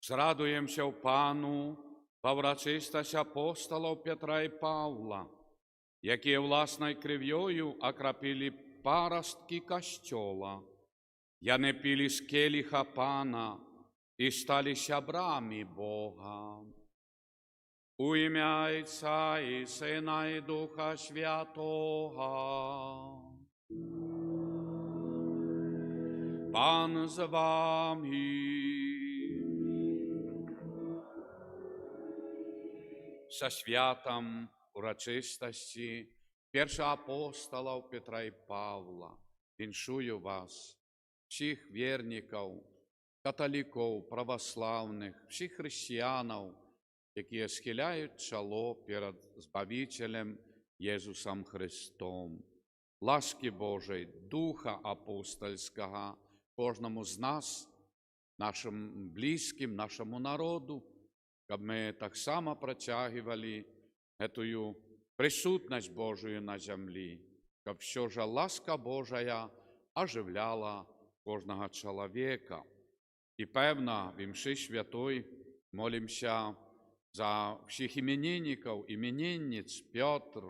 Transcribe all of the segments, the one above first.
Зрадуємося в Пану, во врачистость апостолов Петра і Павла, які власною крив'єю окропили паростки Костьола. Яны пили з келиха Пана і стали сябрами Бога. У ім'я Отця і Сина і Духа Святого. Пан з вами. Со святом урочистості першоапостолів Петра і Павла віншую вас, всіх вірників, католиків, православних, всіх християнів, які схиляють чоло перед Збавителем Єсусом Христом. Ласки Божої, Духа Апостольського кожному з нас, нашим близьким, нашому народу, щоб ми так само протягивали эту присутність Божию на землі, щоб все же ласка Божия оживляла кожного чоловіка. І певно, в мші святой молимося за всіх іменинників, іменинниць Петр,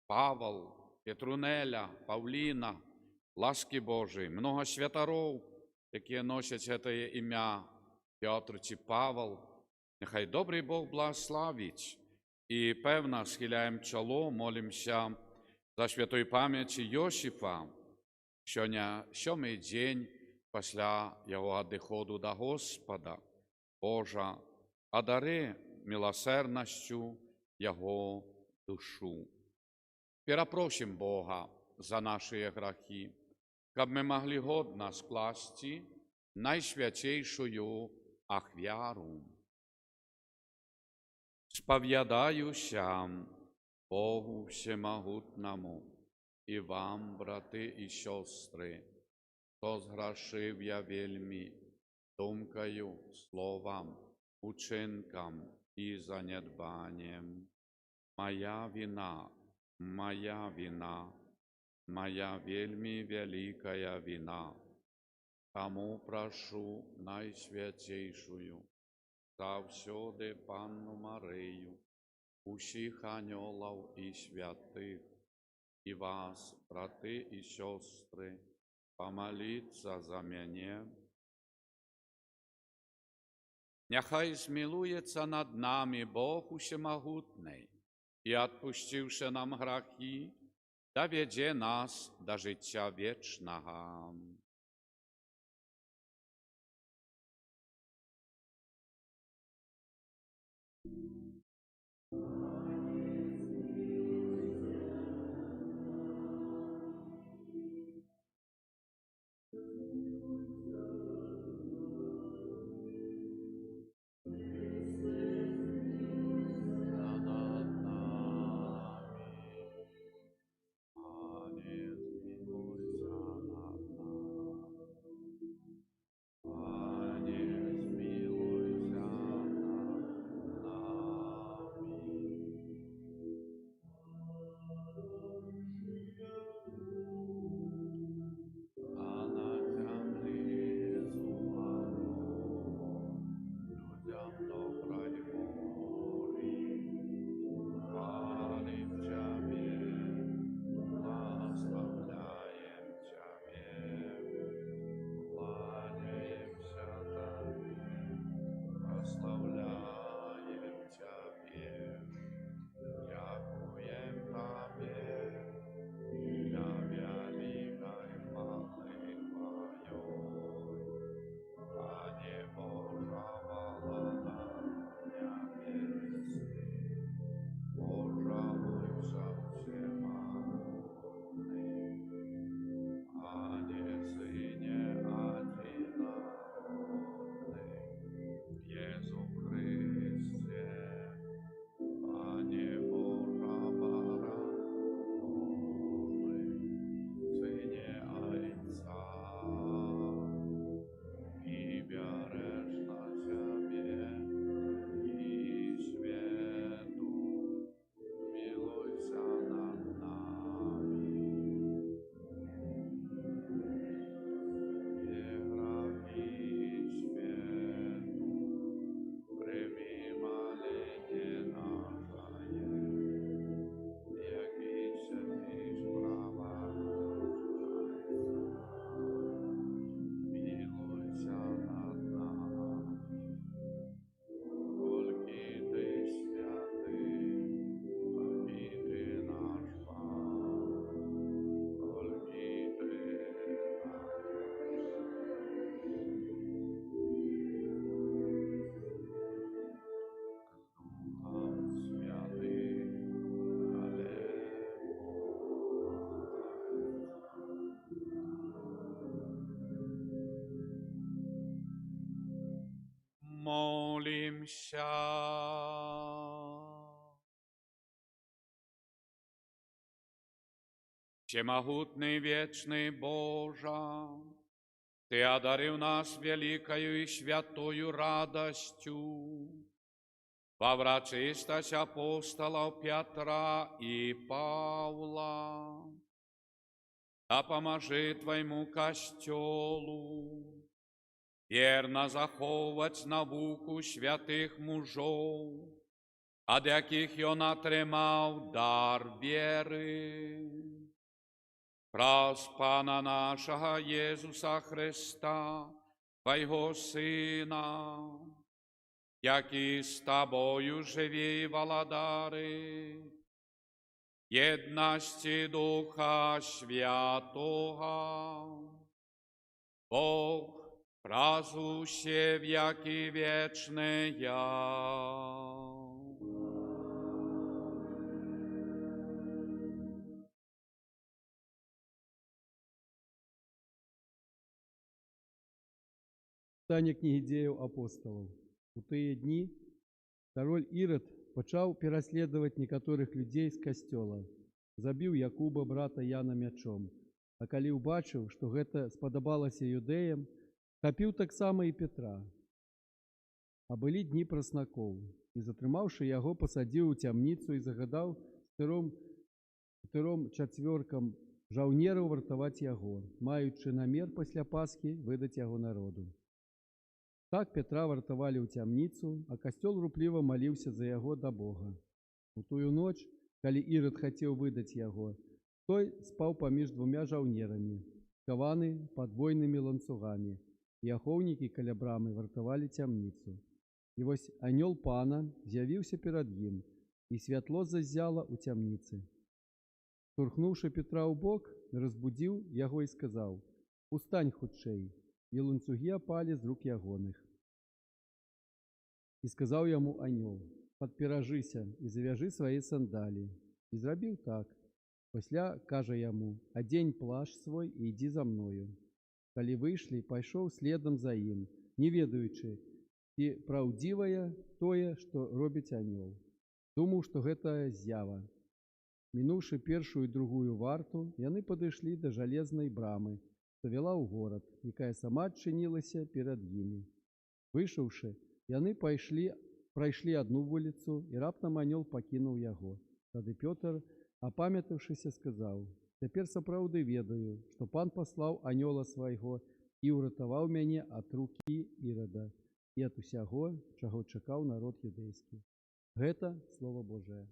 Павел, Петрунеля, Павліна, ласки Божої, много святоров, які носять це ім'я Петр чи Павел. Нехай добрий Бог благословить. І певно схиляємо чоло, молимося за святої пам'яті Йосифа. Сьогодні 7-й день після його відходу до Господа. Боже, одари милосердністю його душу. Перепросим Бога за наші гріхи, щоб ми могли годно скласти найсвятейшую ахвяру. Сповідаюся Богу Всемогутному і вам, брати і сестри, хто згрішив я вельми думкою, словом, учинком і занедбанням. Моя вина, моя вельми великая вина. Тому прошу найсвятейшую, завсюди Панну Марію, усіх ангелів і святих, і вас, брати і сестри, помоліться за мене. Нехай змилується над нами Бог Усемогутний і, відпустивши нам гріхи, доведе нас до життя вічного. помолимся. Всемогутный вечный Боже, Ты одарил нас великою и святою радостью во врачистость апостолов Петра и Павла. Да поможи Твоему костелу верно заховать науку святых мужов, от яких он отримав дар веры. Праз Пана нашего Иисуса Христа, Твоего Сына, який с Тобою живи и владари, єдності Духа Святого, Бог, празуще веки вечные. Чытанне кнігі дзеяў апосталаў. У тыя дні кароль Ірад пачаў пераследаваць некаторых людзей з касцёла, забіў Якуба, брата Яна, мячом. А калі ўбачыў, што гэта спадабалася юдэям, хапіў таксама і Петра. А былі дні праснакоў, і, затрымаўшы яго, пасадзіў у цямніцу і загадаў чатыром чацвёркам жаўнераў вартаваць яго, маючы намер пасля Пасхі выдаць яго народу. Так Петра вартавалі ў цямніцу, а касцёл рупліва маліўся за яго да Бога. У тую ноч, калі Ірад хацеў выдаць яго, той спаў паміж двумя жаўнерамі, скованы падвойнымі ланцугамі, і ахоўнікі каля брамы вартавалі цямніцу. І вось анёл Пана з'явіўся перад ім, і святло заззяла ў цямніцы. Штурхнуўшы Петра ў бок, разбудзіў яго і сказаў: «Устань хутчэй», і ланцугі апалі з рук ягоных. І сказаў яму анёл: «Падперажыся і завяжы свае сандалі». І зрабіў так. Пасля кажа яму: «Адзень плашч свой і ідзі за мною». Калі выйшлі, пайшоў следам за ім, не ведаючы, ці праўдзівае тое, што робіць анёл. Думаў, што гэта з'ява. Мінуўшы першую і другую варту, яны падышлі да жалезнай брамы, што вяла ў горад, якая сама адчынілася перад імі. Выйшаўшы, яны прайшлі адну вуліцу, і раптам анёл пакінуў яго. Тады Пётр, апамятаўшыся, сказаў: «Цяпер сапраўды ведаю, што Пан паслаў анёла свайго і ўратаваў мяне ад рукі Ірада і ад усяго, чаго чакаў народ юдэйскі». Гэта Слова Божае.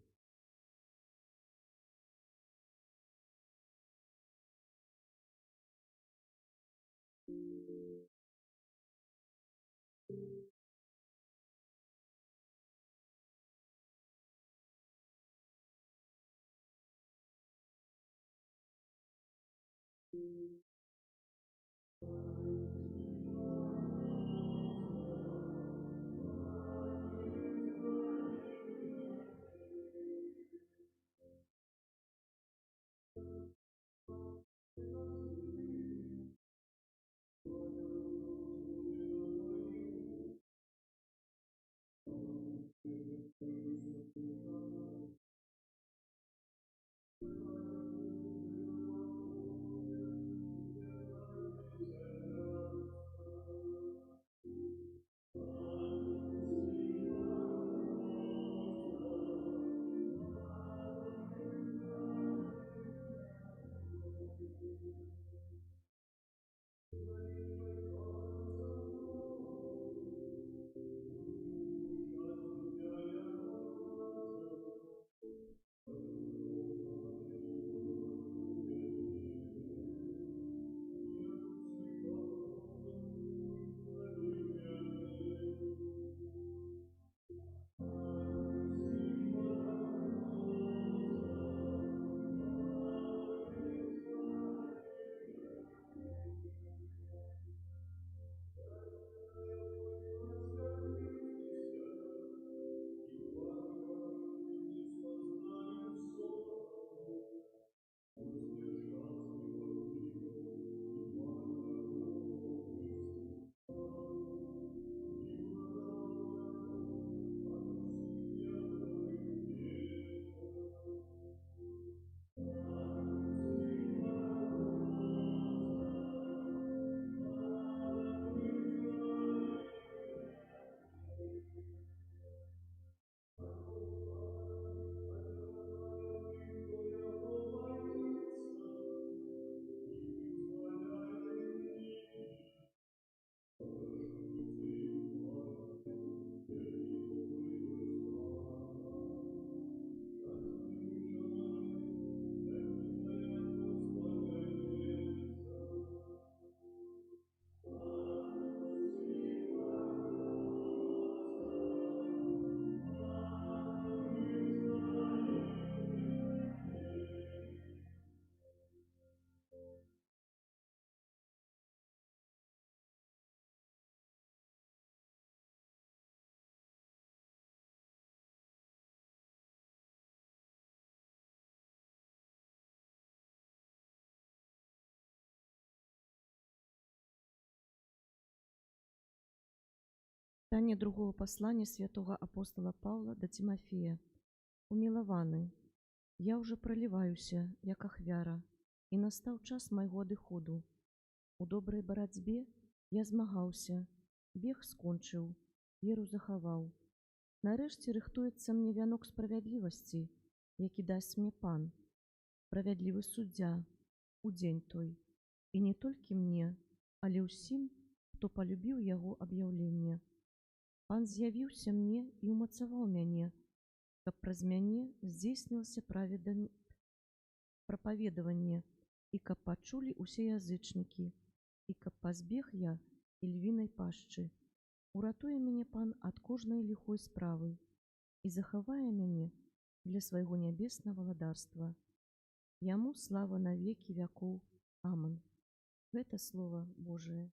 Читание другого послания святого апостола Павла до Тимофея. Умилованы, я уже проливаюся, як ахвяра, і настаў час майго адыходу. У добрай барацьбе я змагаўся, бег скончыў, веру захаваў. Нарэшце рыхтуецца мне вянок справядлівасці, які дасць мне пан, справядлівы суддзя, у дзень той. І не толькі мне, але ўсім, хто палюбіў яго аб'яўленне. Пан з'явіўся мне і ўмацаваў мяне, каб праз мяне здзейснілася прапаведаванне, і каб пачулі ўсе язычнікі, і каб пазбег я ільвінай пашчы. Уратуе мяне пан ад кожнай ліхой справы і захавае мяне для свайго нябеснага валадарства. Яму слава на векі вякоў. Аман. Гэта Слова Божие.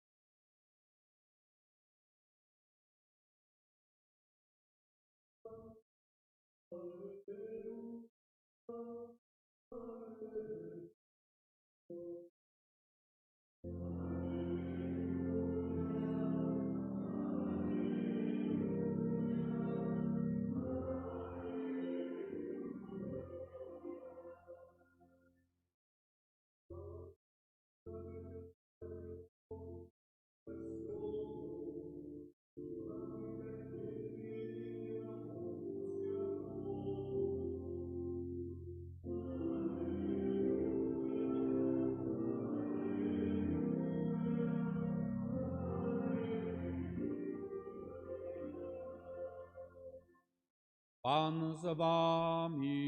Пан з вами.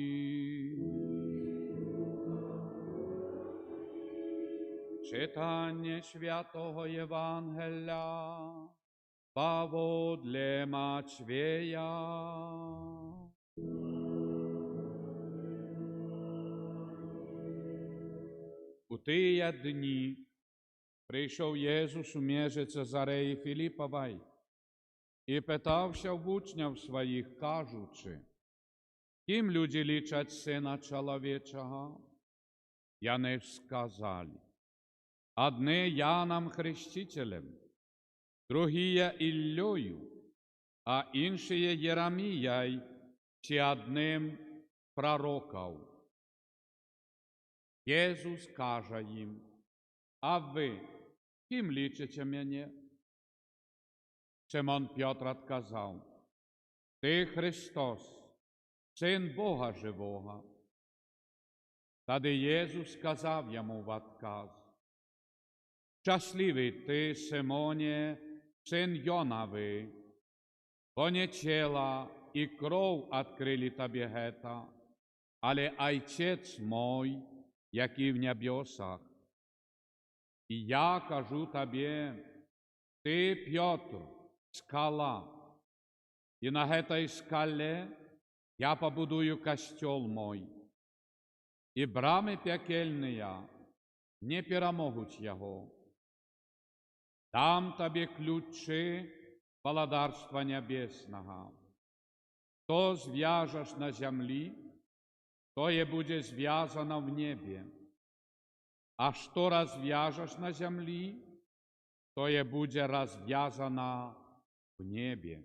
Читання святого Євангелія поводле Матвея. У тыя дні прийшов Єсус у межі Цезареї Філіпової і питався в учнів своїх, кажучи, ким люди лічать Сина Чоловічого? Яни сказали, одни Яном Хрестителем, другие Іллею, а іншие Єремією чи одним пророков. Єсус каже їм, а ви ким лічите мене? Симон Петр отказав, ти Христос, Син Бога живого. Тоді Єсус сказав йому в отказ, щасливий ти, Симоне, син Йоновий, бо не тіло і кров відкрили тобі гета, але Отець мой, який в небесах. І я кажу тобі, ти, Петр, скала, і на этой скале я побудую костел мой, і брами пекельные не перемогут его. Дам тобі ключи владарства небесного. Что звяжешь на землі, то и будет звязано в небе, а что развяжешь на землі, то и будет развязано в небе.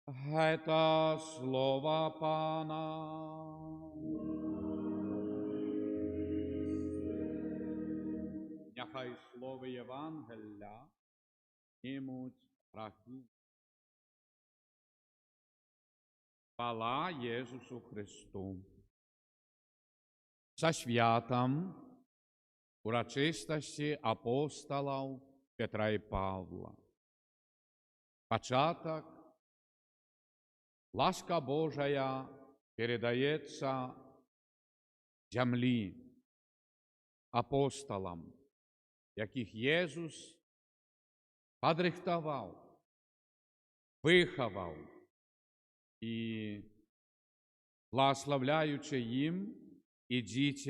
Это слово Пана. Нехай слово Євангелія імуть рахунок. Хвала Єсусу Христу. За святом урочистості апостолів Петра і Павла. Початок. Ласка Божия передается землі апостолам, яких Єсус подрихтував, виховав і, благословляючи їм, ідіть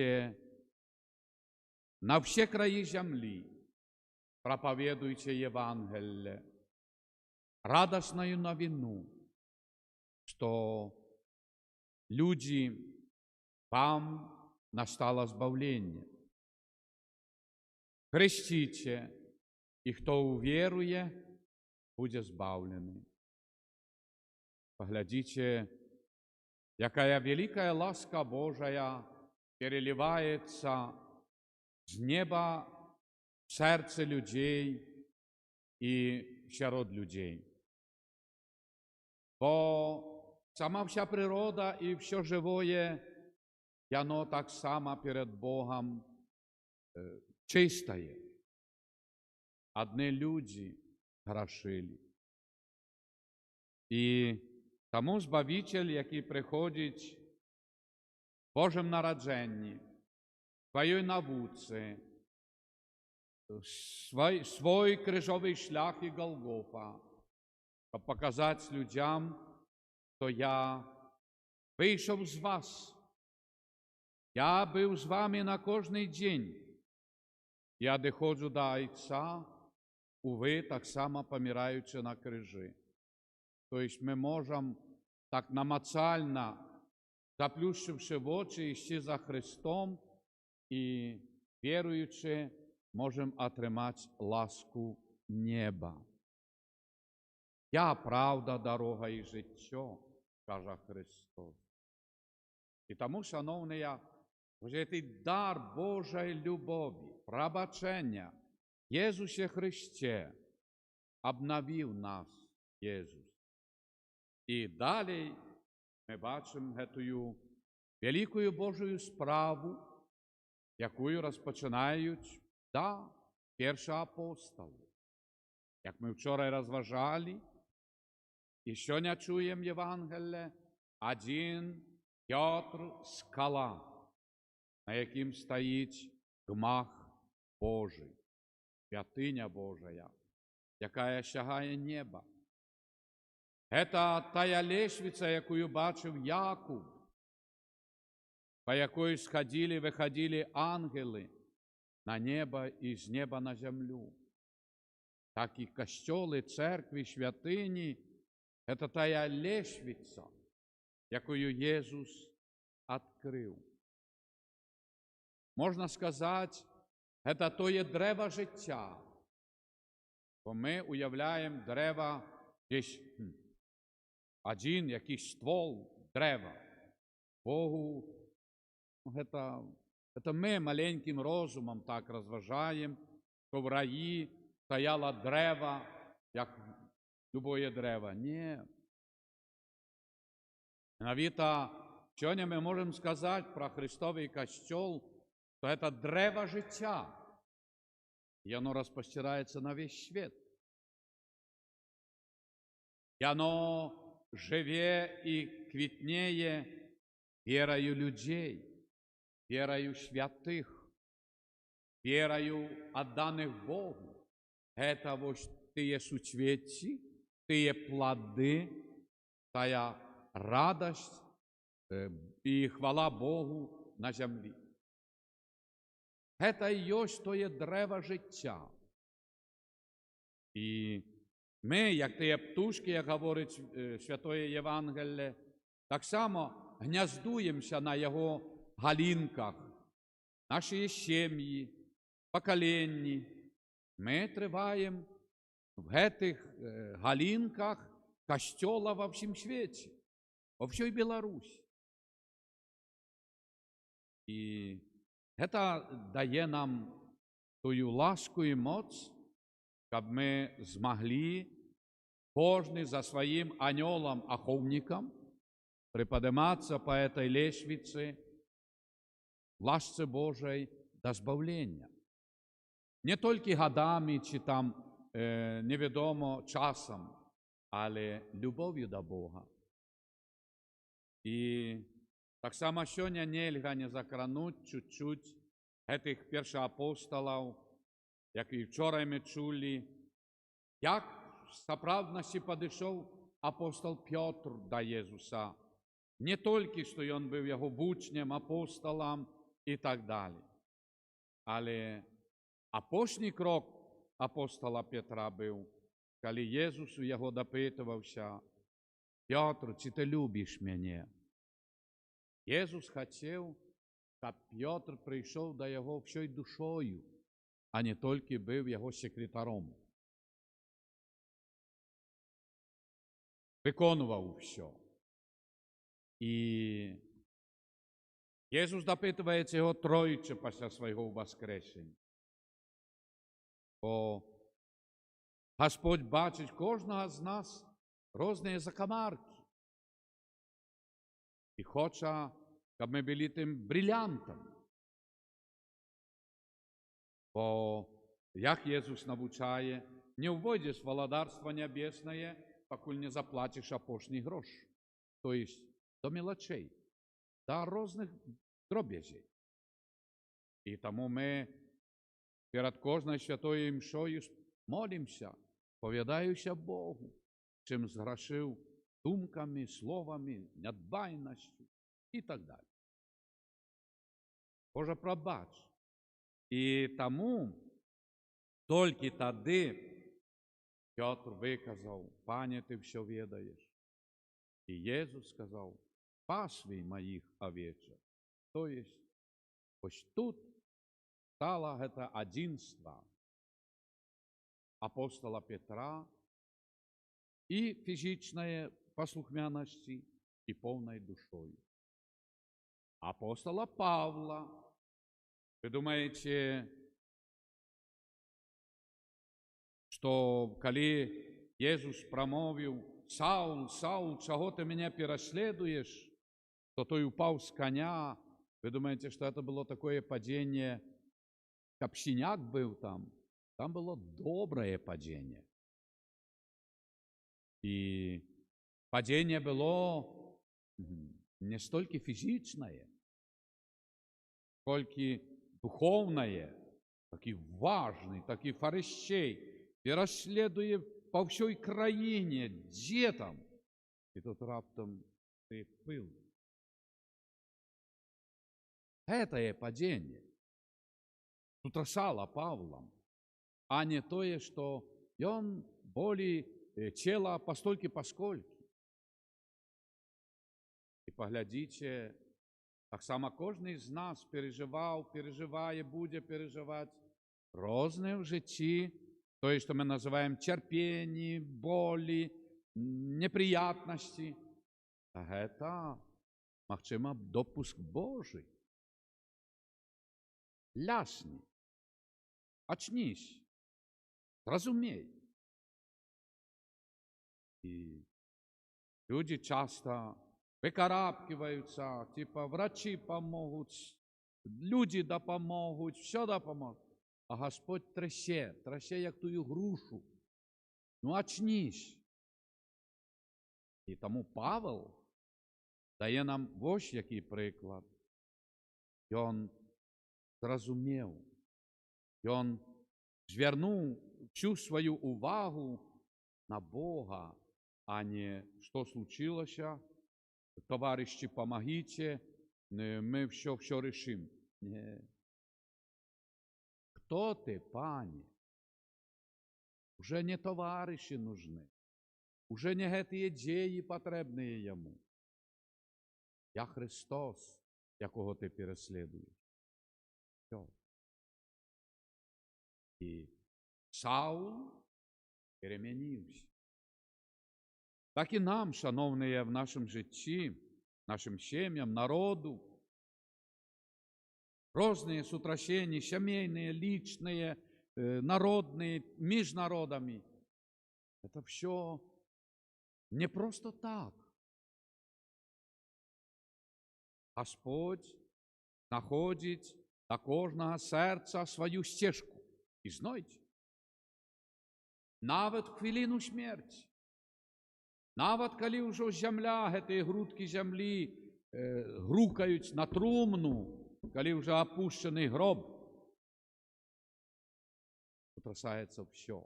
на всі краї землі, проповедуйте Євангелие, радостную новину, что люди, вам настало збавление. Хрестите, и кто уверує, буде збавлений. Поглядите, якая великая ласка Божия переливается з неба в серце людей і серед людей. Бо сама вся природа і все живое, і оно так само перед Богом чистое. Одні люди грішили. І тому Збавитель, який приходить в Божому народженні, в своїй науці, свой крижовий шлях і Голгофа, щоб показати людям, що я вийшов з вас. Я був з вами на кожний день. Я доходжу до Отця, увы, так само помираючи на крижі. Тобто ми можемо так намацально, заплющивши в очі, йти за Христом і, віруючи, можемо отримати ласку неба. Я правда, дорога і життя, каже Христос. І тому, шановні, вже цей дар Божої любові, пробачення в Єсусі Христі обновив нас Єсус. І далі ми бачимо цю велику Божу справу, яку розпочинають, перші апостоли. Як ми вчора розважали, і сьогодні чуємо Євангеліє, один Петр – скала, на яким стоїть гмах Божий, святиня Божия, яка сягає неба. Це та лестниця, яку бачив Яків, по якій сходили, виходили ангели на небо і з неба на землю. Так і костьоли, церкви, святині – це та лестниця, яку Єсус відкрив. Можна сказати, це тоє древо життя. Бо ми уявляємо дерево, десь один якийсь ствол дерева. Богу, це ми маленьким розумом так розважаємо, що в раї стояло дерево, як любое дерево. Ні. Навіть сьогодні ми можемо сказати про Христовий костьол, що це древо життя, і воно розпростирається на весь світ. І воно живе і квітнеє вірою людей, вірою святих, вірою відданих Богу. Це ось ті суцвети, ті плоди, та радость і хвала Богу на землі. Це і є тоє древо життя. І ми, як ті птушки, як говорить Святое Євангеліє, так само гніздуємося на його галинках, наші сім'ї, поколінні. Ми триваємо в цих галинках костьола во всім світі, во всій Білорусі. І це дає нам ту ласку і моць, щоб ми змогли кожен за своїм анgelом-охотником приподниматься по этой лестнице ласці Божій до збавлення. Не тільки годами чи там невідомо часом, але любов'ю до Бога. І так само сьогодні нельзя не закранути чуть-чуть цих першоапостолів, як і вчора ми чули, як в справдності підійшов апостол Петр до Єсуса. Не тільки, що він був його учнем, апостолом і так далі. Але апостольний крок апостола Петра був, коли Єсус його допитувався: «Петр, чи ти любиш мене?» Єсус хотів, щоб Петр прийшов до його всією душою, а не тільки був його секретарем. виконував все. І Ісус допитується його тройче після свого воскресення. Бо Господь бачить кожного з нас різні закамарки. І хоче, щоб ми були тим брилянтом. Бо, як Ісус навчає, не увойдеш в Володарство Небесное, покуль не заплатиш опошний грош. То есть до мелочей, до різних дробязей. І тому ми перед кожною святою мшою молимося, повідаючи Богу, чим зграшив думками, словами, недбайністю і так далі. Боже, пробач. І тому тільки тоді Петр виказав: Пане, ти все відаєш. І Ісус сказав: пасвій моїх овечок. То есть, ось тут стало это единство апостола Петра и физичной послухмяности, и полной душой. Апостола Павла, вы думаете, что коли Ісус промовив: Саул, Саул, чого ти мене переслідуєш, то той упав з коня. Вы думаете, что это было такое падение, капщиняк был там? Там было доброе падение. И падение было не столько физичное, сколько духовное, так и важное, так и фарищей, переследує по всій країні, де там? І тут раптом ти пил. Это падение утрясало Павлом, а не то, что и он более тело постольки поскольки. И поглядите, так само кожен з нас переживав, переживає, буде переживати різне в житті, то, что мы называем терпение, боли, неприятности. А это, махчима, допуск Божий. Лясни, очнись, зрозумей. И люди часто викарабкиваются, типа врачи помогут, люди допомогут, все допомогут. А Господь трясе, як тую грушу. Ну, очнись. І тому Павел дає нам ось який приклад. І він зрозумів, і він звернув всю свою увагу на Бога, а не що случилося, товариші, помогите, ми все решим. Ні. Кто ты, Пане? Уже не товариші нужны, уже не ті ідеї потрібні йому. Я Христос, якого ти переслідуєш. Все. І Саул перемінився. Так і нам, шановні, в нашому житті, нашим сім'ям, народу, разные сутращения, семейные, личные, народные, между народами. Это все не просто так. Господь знаходить до кожного серця свою стежку. І знаєте, навіть в хвилину смерті, навіть коли вже земля, ці грудки землі грукають на трумну, коли вже опущений гроб, утрясається все.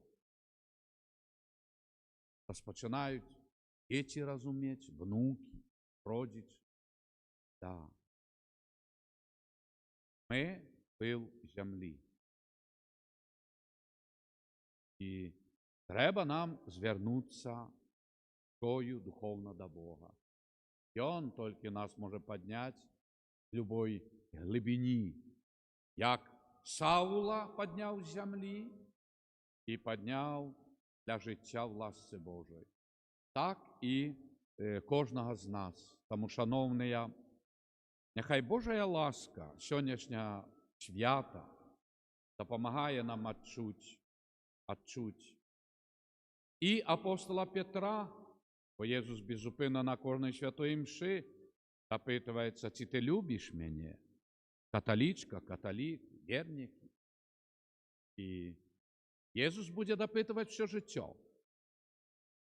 Розпочинають діти розуміти, внуки, родичі. Да. Ми пил землі. І треба нам звернутися тою духовно до Бога. І Он тільки нас може підняти з любої глибині, як Саула підняв з землі і підняв для життя в ласці Божої. так і кожного з нас. Тому, шановні, нехай Божа ласка сьогоднішня свята допомагає нам відчути і апостола Петра, бо Єсус безупинно на кожній святої мші запитується, чи ти любиш мене? Католичка, католик, вірник. І Єсус буде допитувати все життя.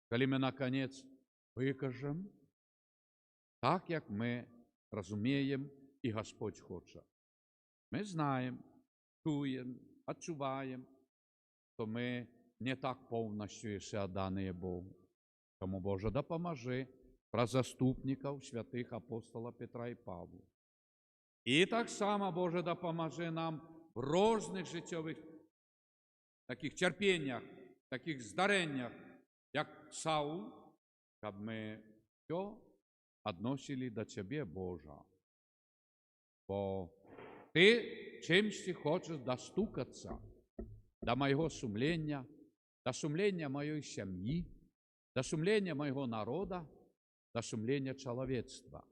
Коли ми, наконець, викажемо так, як ми розуміємо і Господь хоче. Ми знаємо, чуємо, відчуваємо, що ми не так повністю ще віддані Богу. Тому, Боже, допоможи про заступників святих апостола Петра і Павла. І так само, Боже, допоможи нам в різних життєвих таких терпіннях, таких здареннях, як Саул, щоб ми все відносили до Тебе, Боже. Бо Ти чимсь хочеш достукатися до моего сумления, до сумления моей семьи, до сумления моего народа, до сумления человечества.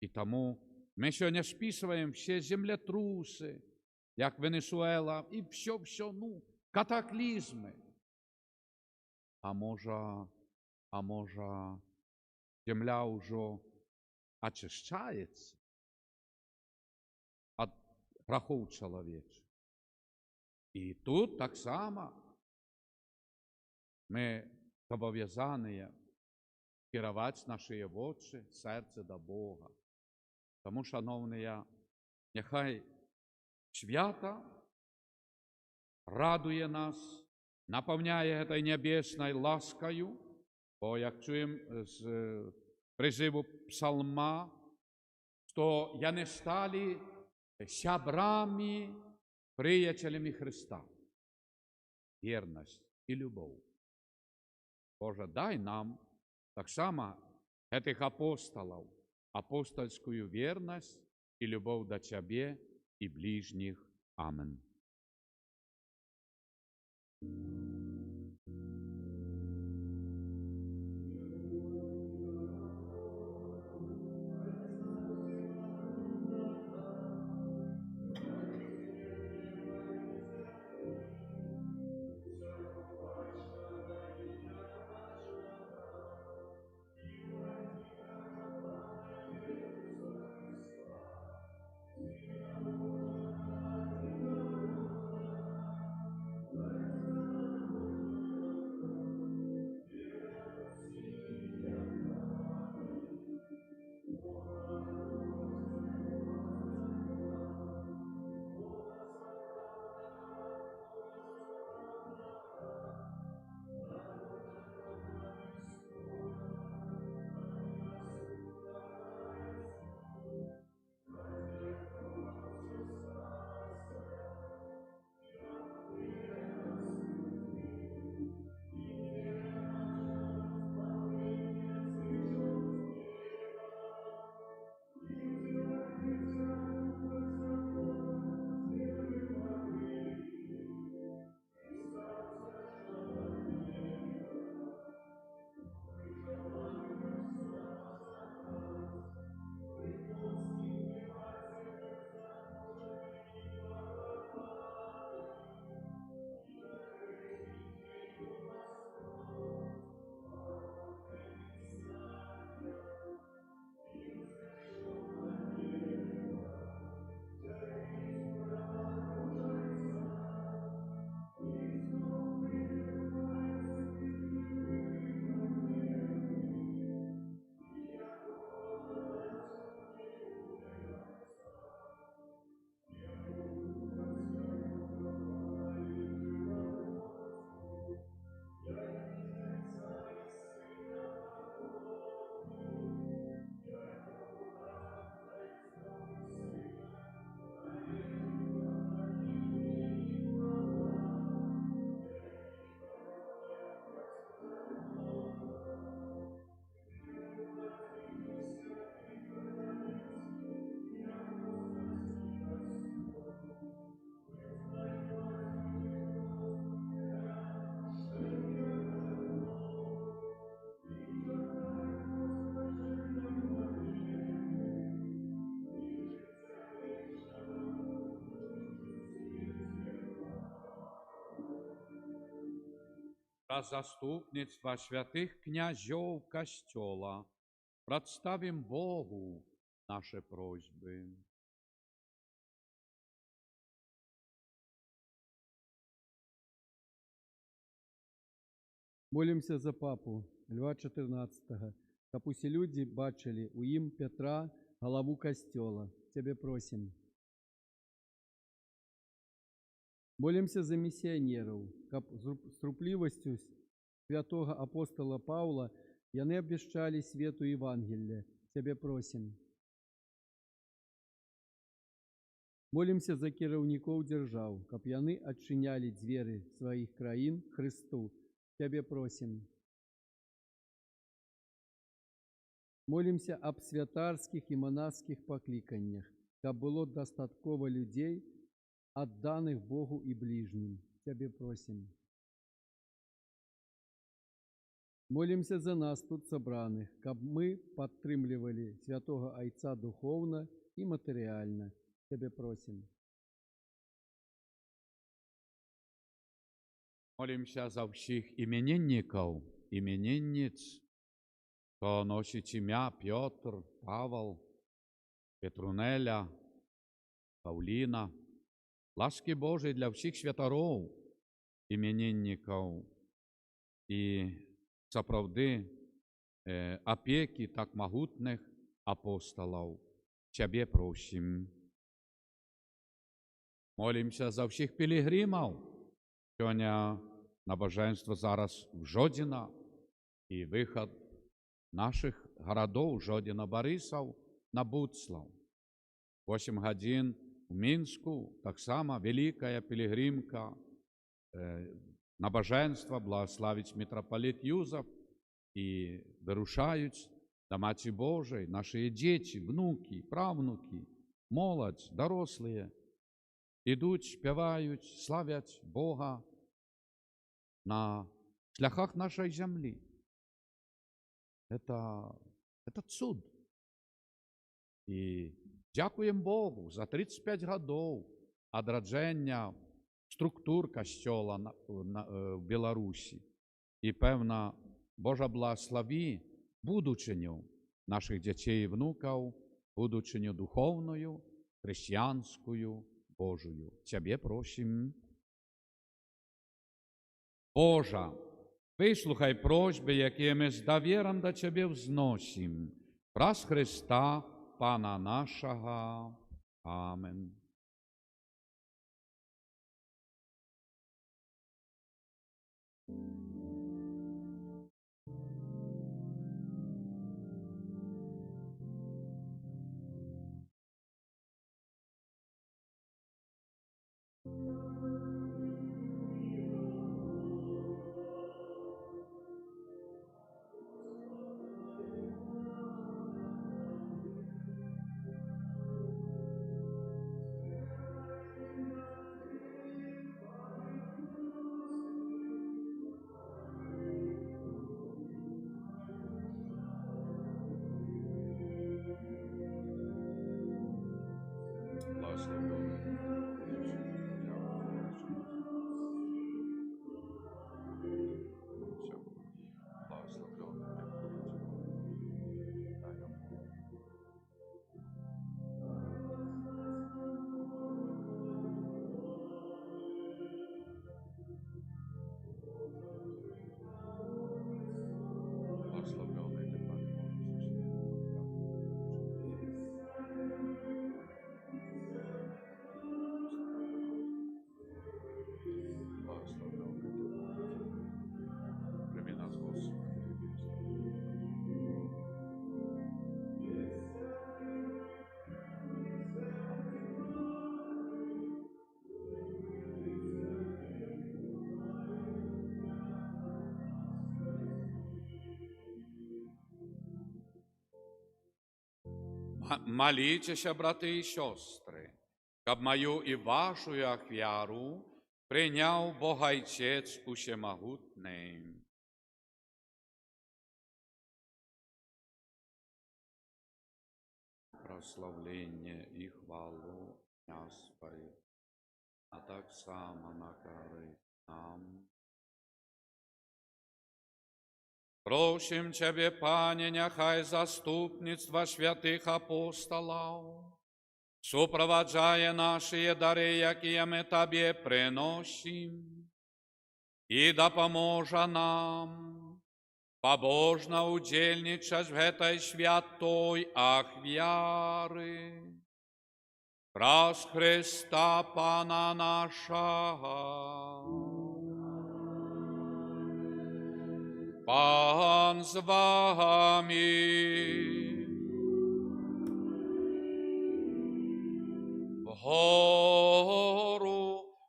И тому мы сегодня списываем все землетрусы, як Венесуэла, и все, катаклизмы. А може, земля уже очищается от грехов человеческих. І тут так само ми зобов'язані керувати наші очі, серце до Бога. Тому, шановні, нехай свято радує нас, наповняє этой небесною ласкою, бо, як чуємо з призиву псалма, що я не стали сябрами, приятелями Христа. Вірність і любов. Боже, дай нам так само этих апостолов, апостольскую верность и любовь до Тебе и ближних. Аминь. про заступництво святых князёв Костела представим Богу наши просьбы. Молимся за папу Льва XIV, каб усе люди бачили у ім Петра, главу костела. Тебе просим. Молимся за миссионеров, каб з руплівасцю святого апостола Павла яны абвяшчалі свету Евангелие. Тебе просим. Молимся за кіраўнікоў дзяржаў, каб яны адчынялі дзверы сваіх краін Христу. Тебе просим. Молимся об святарских и монашских покликаннях, каб было достаткова людей, отданных Богу и ближним. Тебе просим. Молимся за нас тут собраных, каб мы падтрымлівалі святого Айца духовно и материально. Тебе просим. Молимся за всіх іменинників, іменинниць, хто носить ім'я Петр, Павел, Петрунеля, Павліна. Ласки Божої для всіх святаров, іменинників і справді опеки так могутних апостолів. Тебе просим. Молимся за всіх пілігримів. Сьогодні набоженство зараз в Жодіна і виход наших городов Жодіна, Борисов на Буцлав. 8 годин в Мінську, так само велика пілігримка, набоженство, благословить митрополит Юзеф, і вирушають до Матері Божої, наші діти, внуки, правнуки, молодь, дорослі, ідуть, співають, славять Бога на шляхах нашої землі. Это цуд. І дякуємо Богу за 35 років одродження структур костьола в Білорусі. І, певно, Божа благослови будучиню наших дітей і внуків, будучиню духовною, християнською, Божою. Тебе просим. Божа, вислухай просьби, які ми з довіром до Тебе взносим. Праз Христа, Пана нашого. Амин. Молитеся, брати і сестри, каб мою і вашу ахвяру прийняв Бог Отець Усемогутний. Прославлення і хвалу дня своїх, а так само на користь нам Просим Тебе, Пане, нехай заступництво святих апостолов супроводжає наші дари, які ми Тобі приносим, і допоможе нам побожно удельничать в этой святой ахвяры. Раз Христа Пана нашего. Пан з вами. Вгору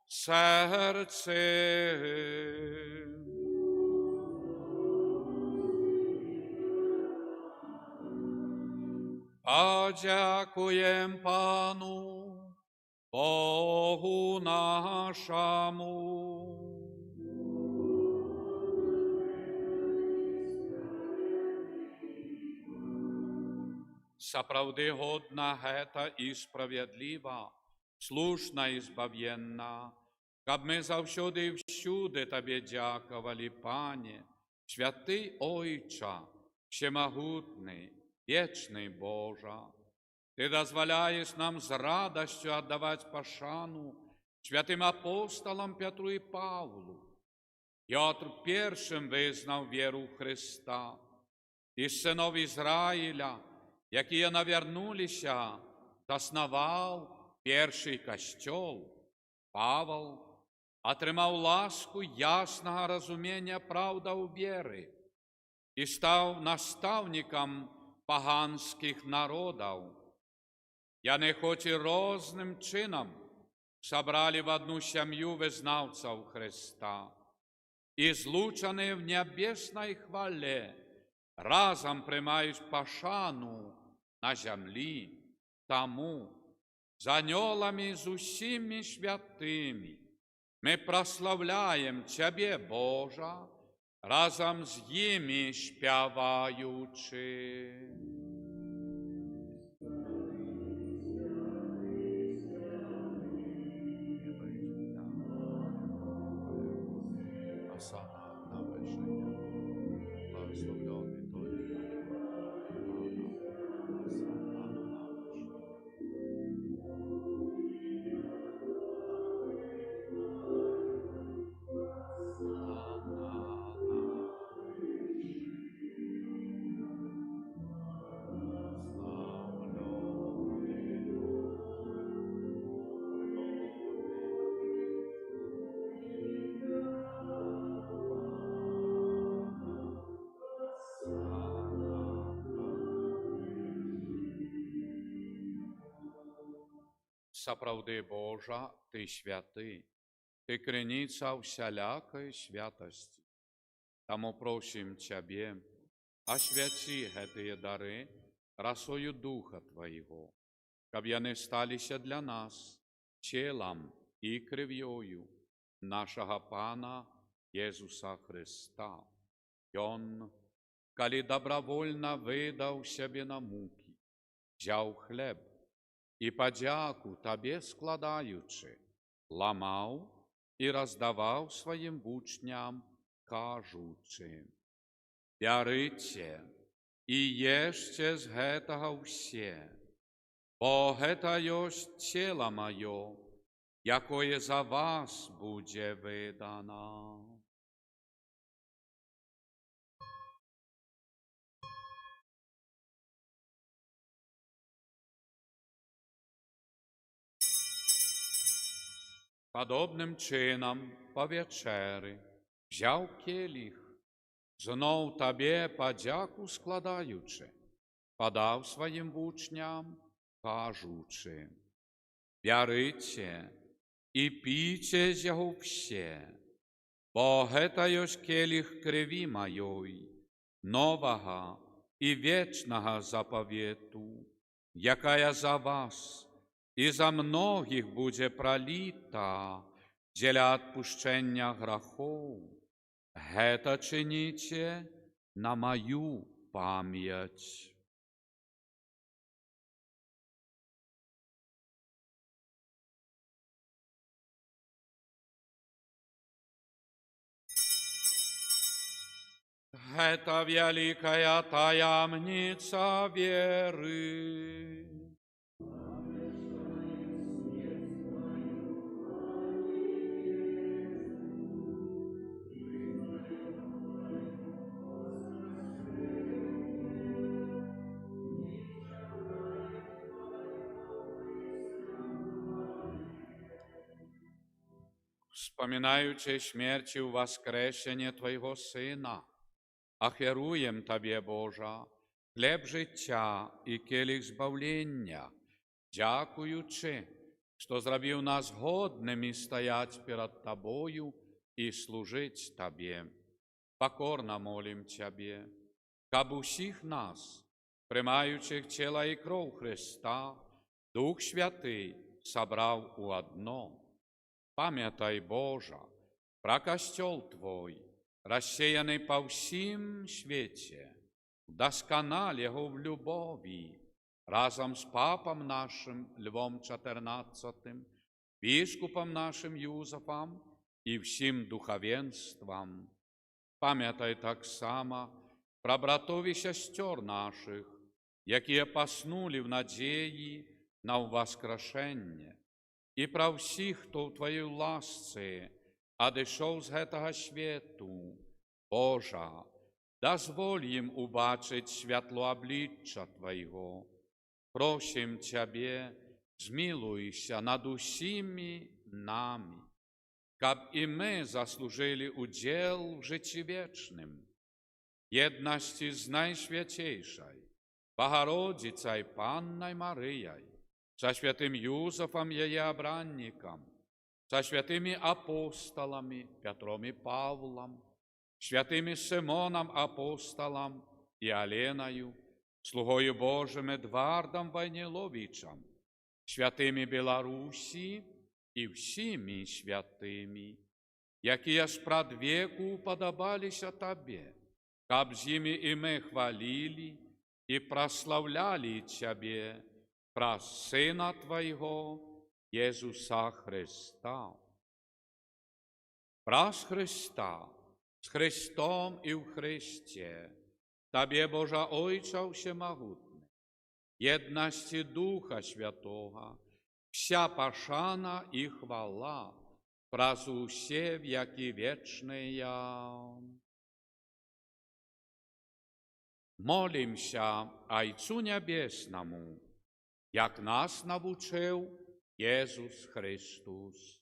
серцем. Подякуєм Пану, Богу нашому. Сапраўды годна гэта і справядліва, слушна і збавенна, каб мы заўсёды і всюды Табе дзякавалі, Пане, святы Ойча, всемагутны, вечный Божа. Ты дазваляеш нам з радасцю аддаваць пашану святым апостолам Петру і Павлу. Петр першым визнав веру Христа, і синов Ізраїля, якія навернуліся, заснаваў перший касцёл. Павел атрымаў ласку яснага разумення праўдаў веры і стаў настаўнікам паганскіх народаў. Яны хоць і розным чынам сабралі в одну сям'ю визнаўцаў Христа і злучаныя в нябеснай хвале разам прымаюць пашану на зямлі. Таму з анёламі з усімі святымі мы праслаўляем Цябе, Божа, разам з імі спяваючы. Сапраўды, Божа, Ты святы, Ты крыніца ўсялякай святасці. Таму просім Цябе, асвяці гэтыя дары расою Духа Твайго, каб яны сталіся для нас целам і крывёю нашага Пана Езуса Христа. Ён, калі добровольна выдаў сябе на мукі, взяў хлеб і падзяку Табе складаючы, ламаў і раздаваў сваім вучням, кажучы: «Бярыце і ешце з гэтага ўсе, бо гэта ёсць цела маё, якое за вас будзе выдана». Падобным чынам па вячэры взяў келіх, зноў Табе падзяку складаючы, падаў сваім вучням, кажучы: «Бярыце і піце з яго ўсе, бо гэта ёсць келіх крыві маёй, новага і вечнага запавету, якая за вас і за многіх будзе праліта дзеля адпушчэння грахоў. Гэта чыніце на маю памяць». это великая таямница веры. Вспоминаючи смертю воскресення Твоєго Сина, ахеруєм Тобі, Божа, хліб життя і келих збавлення, дякуючи, що зробив нас годними стоять перед Тобою і служить Тобі. Покорно молим Тебе, каб усіх нас, приймаючих тіла і кров Христа, Дух Святий собрав у одно. Пам'ятай, Божа, про костел Твой, рассеянный по всім свете, вдосконал его в любови, разом с папом нашим Львом XIV, бискупом нашим Юзефом и всім духовенством. Пам'ятай так само про братов и сестер наших, які поснули в надії на воскрешення, і про всіх, хто в Твоїй ласці одійшов з гэтага світу. Божа, дозволь їм убачить світло обличчя Твоєго. Просим Тебе, змилуйся над усіми нами, каб і ми заслужили удел в житті вічним, єдності з Найсвятейшою Богородицей Панною Марією, со святым Юзефом ее обранником, со святыми апостолами Петром и Павлом, святыми Симоном апостолом и Оленою, слугою Божиим Эдвардом Войниловичем, святыми Белоруссии и всеми святыми, які спрад веку уподобалися Тебе, каб з ними и мы хвалили и прославляли Тебе, про Сина Твоего, Єсуса Христа. Праз Христа, с Христом и в Христе, Тебе, Божа Ойча Всемогутний, єдності Духа Святого, вся пошана и хвала, праз усе веки вечные. Молимся Отцу Небесному, як нас навчив Єсус Христос.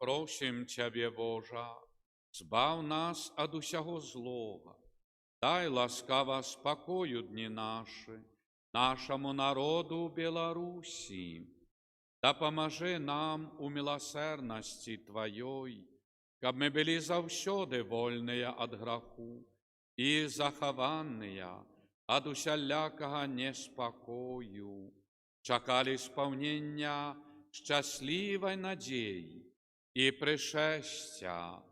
Просим Тебе, Божа, збав нас од усього злого, дай ласкаво спокою дні наші, нашому народу Белоруссии, да поможи нам у милосердности Твоей, каб мы были завсёды вольные от греху и захованные от усялякого неспокою, чекали исполнения счастливой надеи и пришестя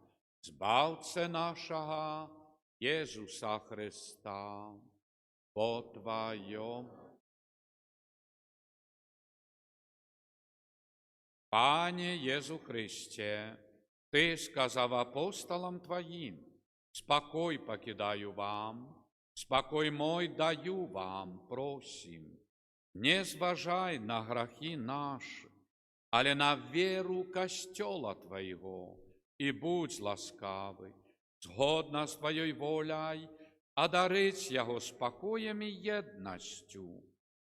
Збавце нашего Єсуса Христа, по Твоем. Пане Єсу Христе, Ты сказав апостолам Твоим: «Спокой покидаю вам, спокой мой даю вам, просим. Не зважай на грехи наши, але на веру костела Твоего, і будь ласкавий, згодна з Твоєю волею, одарить Його спокоєм і єдністю,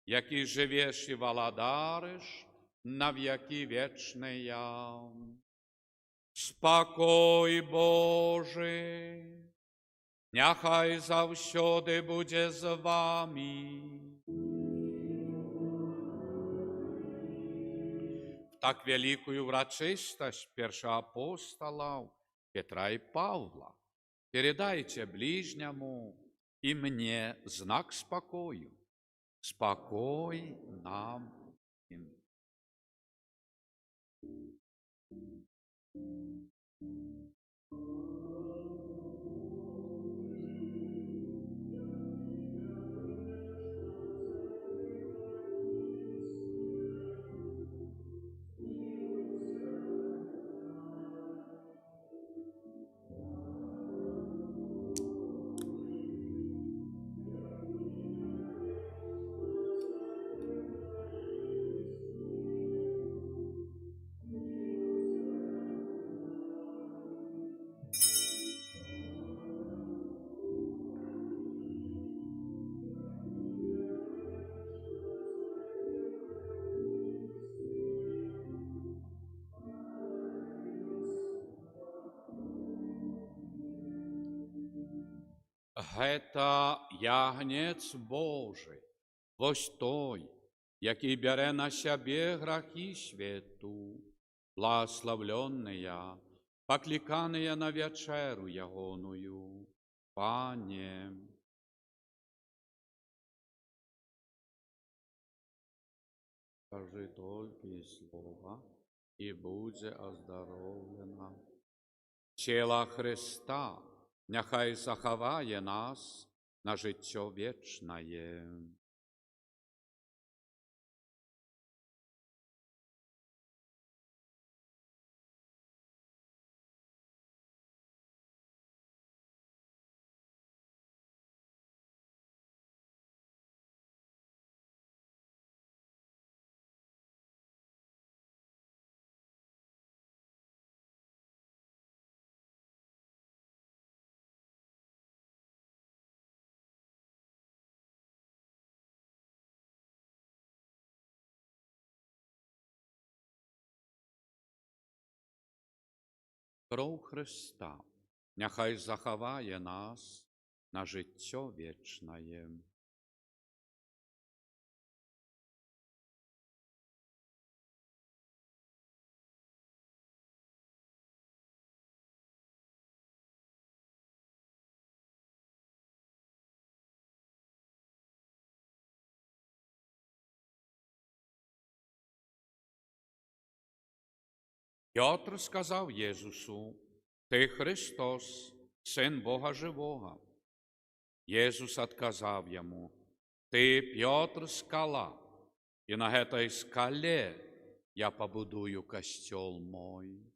який живеш і володариш на віки вічні. Спокой Божий, нехай завсюди буде з вами. Так великую врачистость першоапостолов Петра и Павла передайте ближнему и мне знак спокою. Спокой нам. Гэта ягнец Божий, вось той, який бере на себе грахи свету, благословленные, покликанные на вечеру ягоную. Пане, скажи только и слово, и будь оздоровлена. Тіла Христа нехай заховає нас на життя вічне. Кров Христа нехай заховає нас на життя вічне. Петр сказав Єсусу: «Ти Христос, Син Бога Живого». Єсус отказав йому: «Ти, Петр, скала, і на этой скале я побудую костел мой».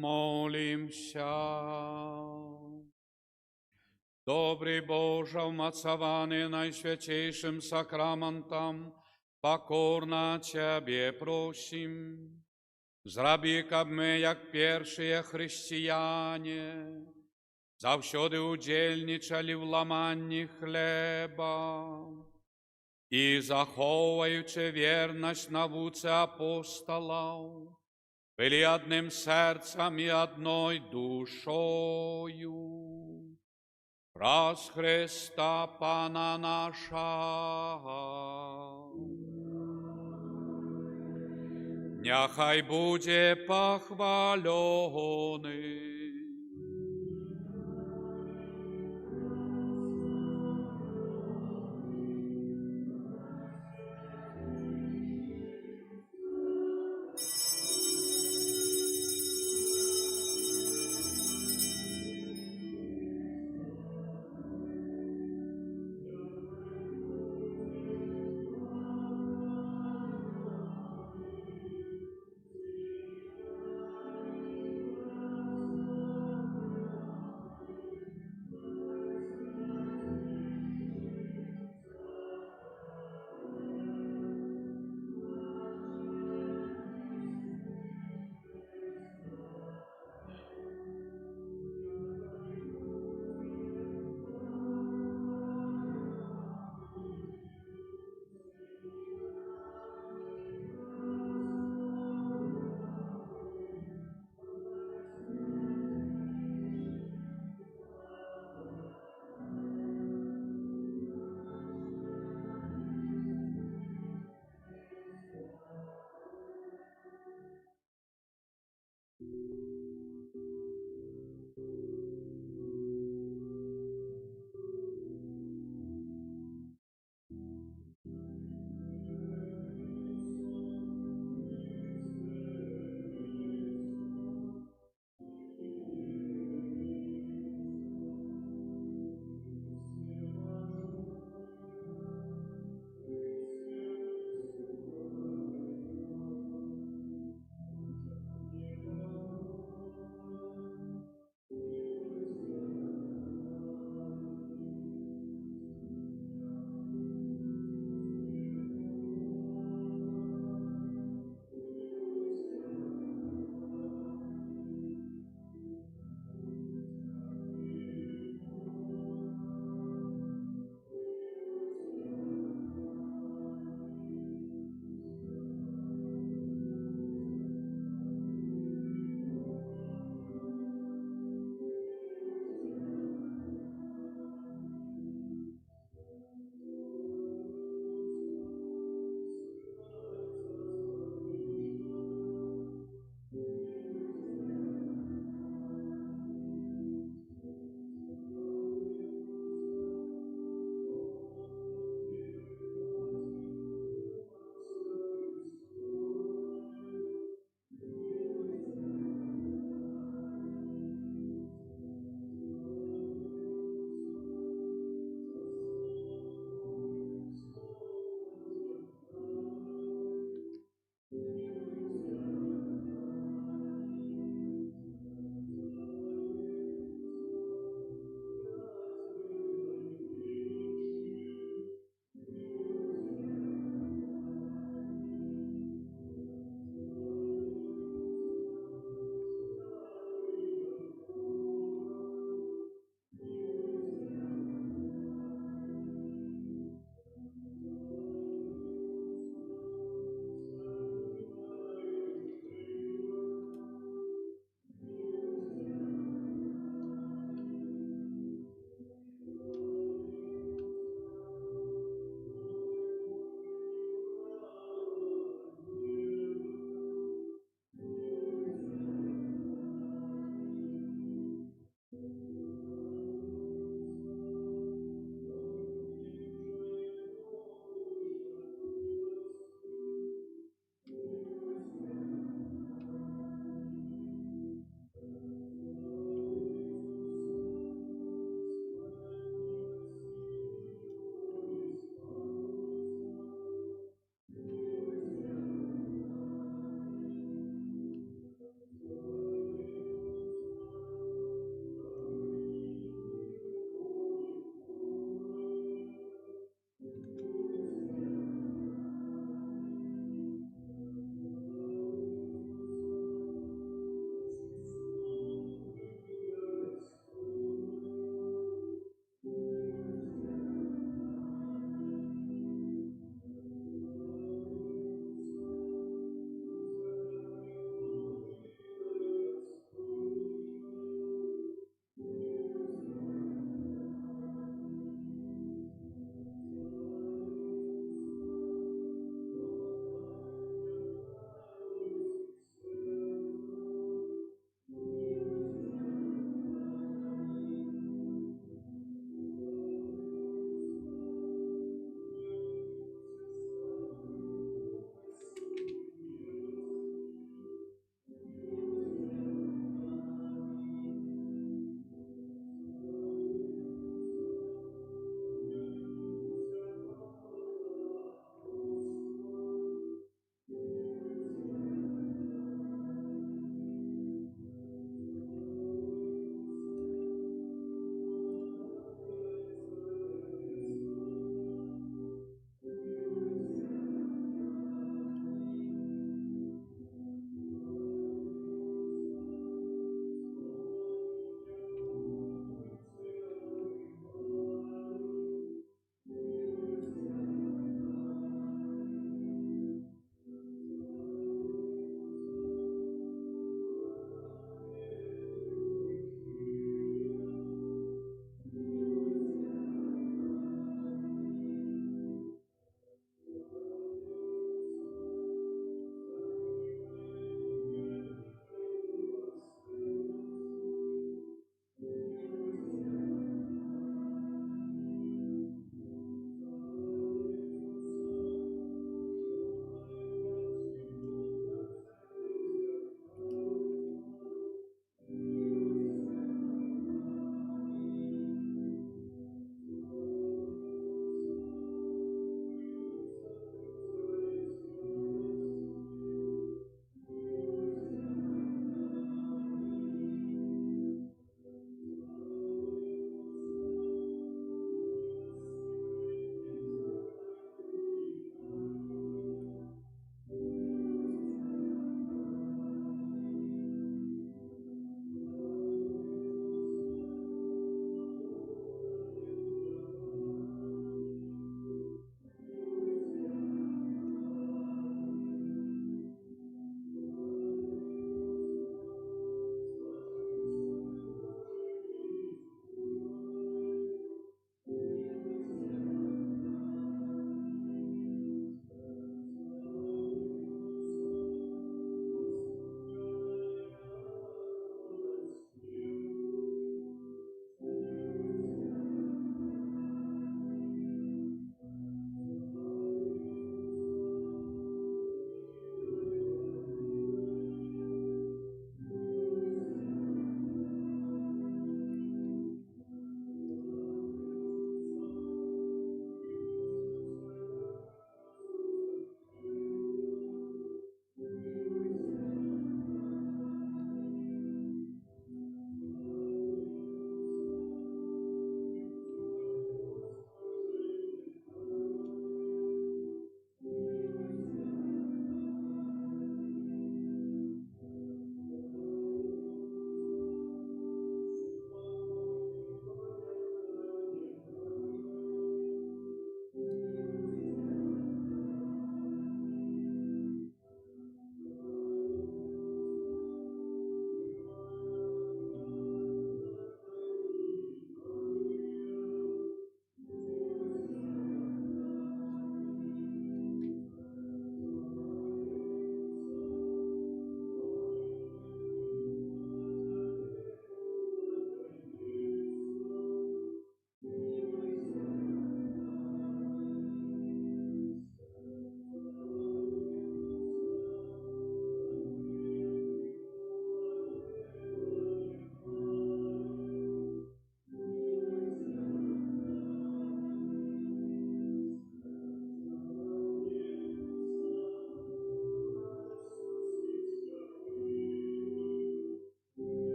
Молимся. Добрый Боже, умацованный Найсвятейшим сакраментом, покорно Тебе просим. Зраби, каб ми, як перші християне, завсюди удільничали в ламанні хлеба і, заховуючи вірність науці апостолів, были одним сердцем и одной душою. Раз Христа Пана наша, нехай буде похвалений.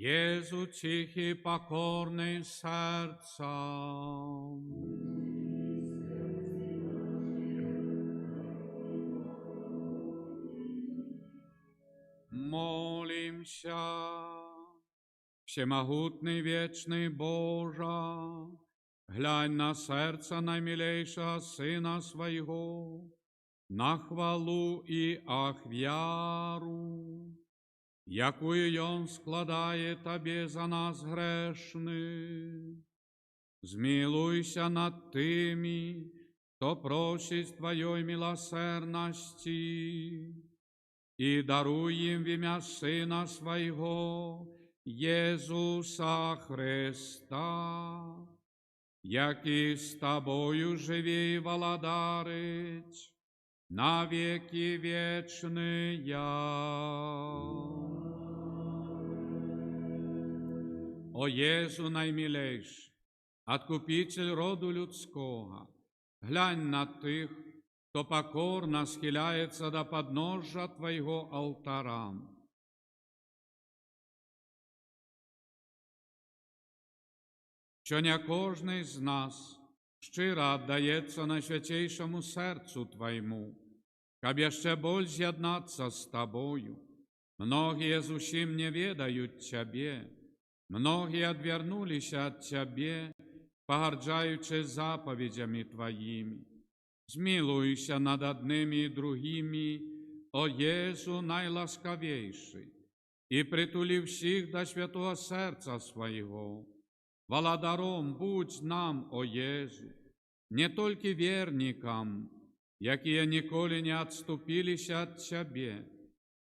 Єзу тихий, покорний серцем. Молимся. Всемогутний вічний Божа, глянь на серце наймилейшего Сина Своего, на хвалу и ахвяру, якую Он складає Тобі за нас грешних. Змилуйся над тими, хто просить Твоей милосердности, и даруй им в имя Сына Своего, Єзуса Христа, який з Тобою живе і владарить на веки вечные. О Єзу наймилейший, Откупитель роду людського, глянь на тих, хто покорно схиляється до подножжя Твоего алтара. Що не кожний з нас щиро віддається найсвятейшому серцю Твоєму, щоб ще більш з'єднатися з Тобою. Многие зусім не ведають Тебе, многие отвернулись от Тебе, погорджаючи заповедями Твоими. Змилуйся над одними и другими, о Єзу найласковейший, и притули всіх до святого серця Своего. Владаром будь нам, о Єзу, не тільки вірникам, які ніколи не отступилися від Тебе,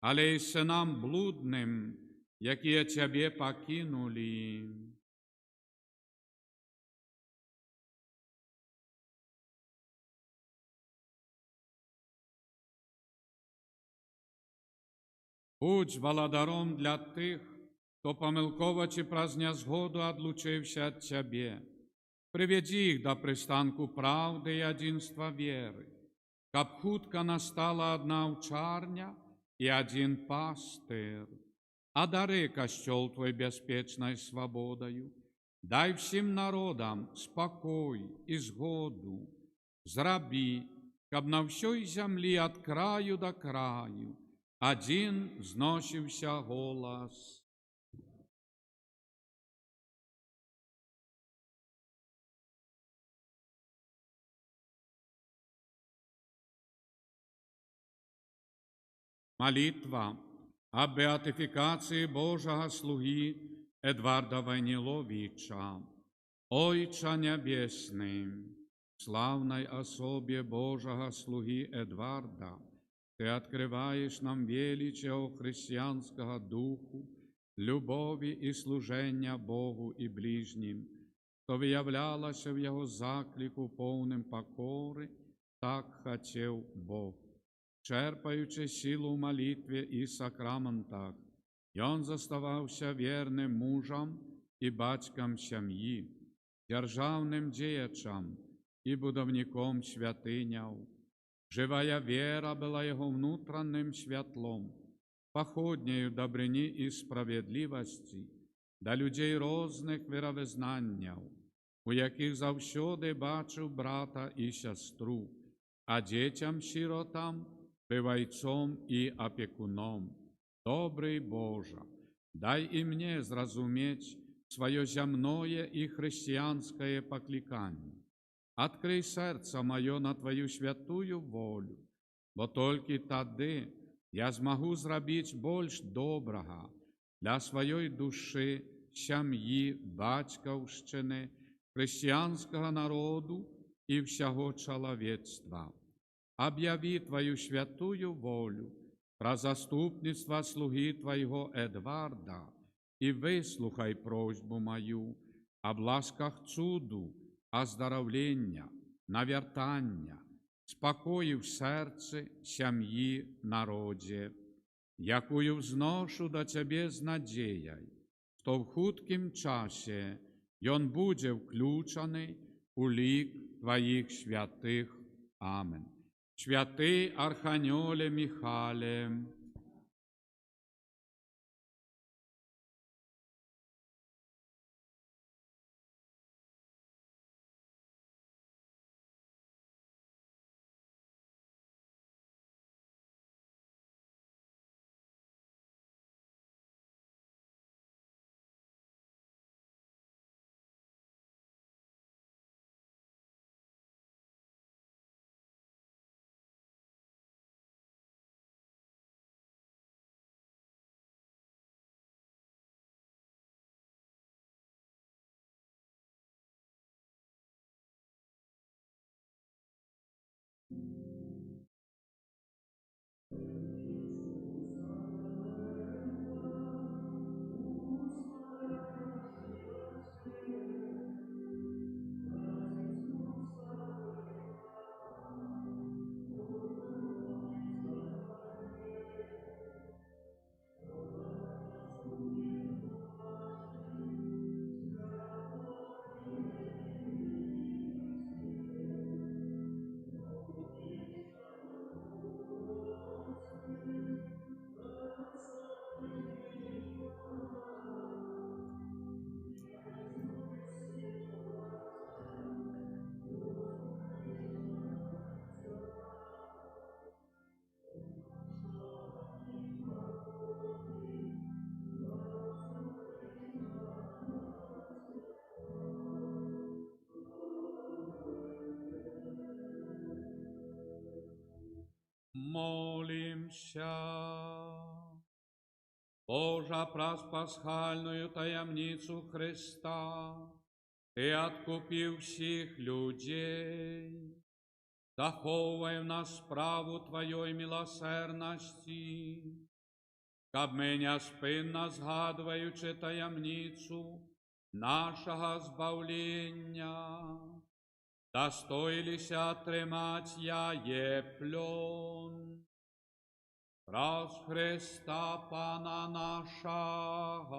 але й синам блудним, які Тебе покинули. Будь владаром для тих, хто помилково чи празня згоду одлучився від Тебе. Приведи їх до пристанку правди і единства віри, щоб хутко настала одна овчарня і один пастир. Одари костел Твой безпечной свободою, дай всім народам спокой і згоду. Зраби, щоб на всій землі від краю до краю один зносився голос. Молитва о беатификации Божьего слуги Эдварда Войниловича. Ойче Небесный, славной особе Божьего слуги Эдварда, Ты открываешь нам величие христианского духу, любови и служения Богу и ближним, что выявлялось в Его заклику полным покоры, так хотел Бог. Черпаючи силу в молитве и сакраментах, и он заставався верным мужем и батьком семьи, державным деячем и будовником святыняв. Живая вера была его внутренним святлом, походнею добрыни и справедливости до людей розных веровизнанняв, у яких завсёды бачив брата и сестру, а детям-сиротам бывайцом и опекуном. Добрый Боже, дай и мне зразуметь свое земное и христианское покликание. Открий серце мое на Твою святую волю, бо тільки тоді я змогу зробити більш доброго для своєї душі, сім'ї, батьківщини, християнського народу і всього чоловічства. Об'яви Твою святую волю про заступництво слуги Твоего Эдварда и выслухай просьбу мою об ласках чуду, оздоровлення, навертання, спокою в серці, сім'ї, народі, якую взношу до Тебе з надією, що в хуткім часі він буде включений у лік Твоїх святих. Амин. Святий Архангеле Михайле, Молимся. Божа, праз пасхальную таямницу Христа, Ты откупил всех людей, заховывай в нас справу Твоей милосердности, каб ми неспинно згадуючи таямницю нашого збавлення, достоїлися тримать я плен. Раз Христа Пана нашого.